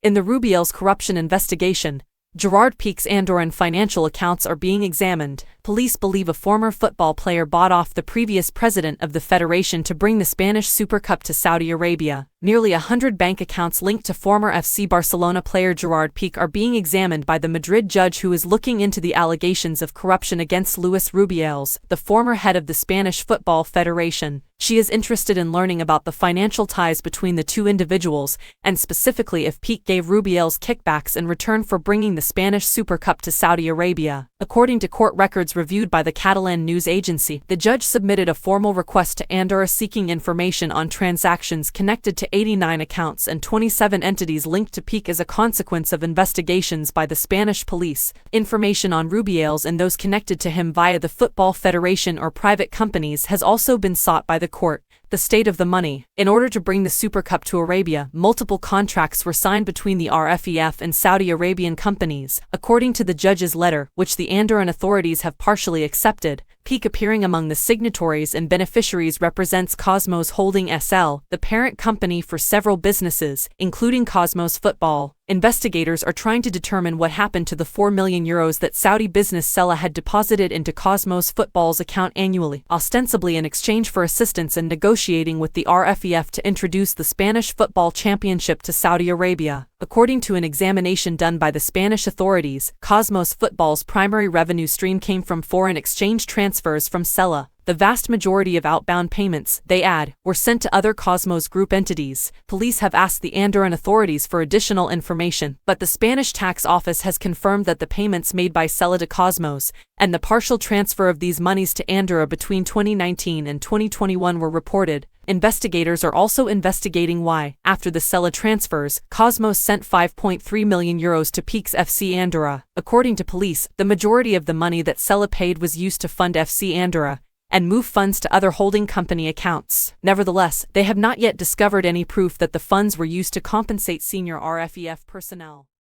In the Rubiales corruption investigation, Gerard Piqué's Andorran financial accounts are being examined. Police believe a former football player bought off the previous president of the federation to bring the Spanish Super Cup to Saudi Arabia. Nearly 100 bank accounts linked to former FC Barcelona player Gerard Piqué are being examined by the Madrid judge who is looking into the allegations of corruption against Luis Rubiales, the former head of the Spanish Football Federation. She is interested in learning about the financial ties between the two individuals, and specifically if Piqué gave Rubiales kickbacks in return for bringing the Spanish Super Cup to Saudi Arabia. According to court records reviewed by the Catalan news agency, the judge submitted a formal request to Andorra seeking information on transactions connected to 89 accounts and 27 entities linked to Piqué as a consequence of investigations by the Spanish police. Information on Rubiales and those connected to him via the Football Federation or private companies has also been sought by the court. The state of the money. In order to bring the Super Cup to Arabia, multiple contracts were signed between the RFEF and Saudi Arabian companies. According to the judge's letter, which the Andorran authorities have partially accepted, Piqué appearing among the signatories and beneficiaries represents Cosmos Holding SL, the parent company for several businesses, including Cosmos Football. Investigators are trying to determine what happened to the €4 million that Saudi business Sella had deposited into Cosmos Football's account annually, ostensibly in exchange for assistance in negotiating with the RFEF to introduce the Spanish Football Championship to Saudi Arabia. According to an examination done by the Spanish authorities, Cosmos Football's primary revenue stream came from foreign exchange transfers from Sella. The vast majority of outbound payments, they add, were sent to other Cosmos Group entities. Police have asked the Andorran authorities for additional information, but the Spanish tax office has confirmed that the payments made by Sella to Cosmos, and the partial transfer of these monies to Andorra between 2019 and 2021 were reported. Investigators are also investigating why, after the Sella transfers, Cosmos sent €5.3 million to Piqué's FC Andorra. According to police, the majority of the money that Sella paid was used to fund FC Andorra and move funds to other holding company accounts. Nevertheless, they have not yet discovered any proof that the funds were used to compensate senior RFEF personnel.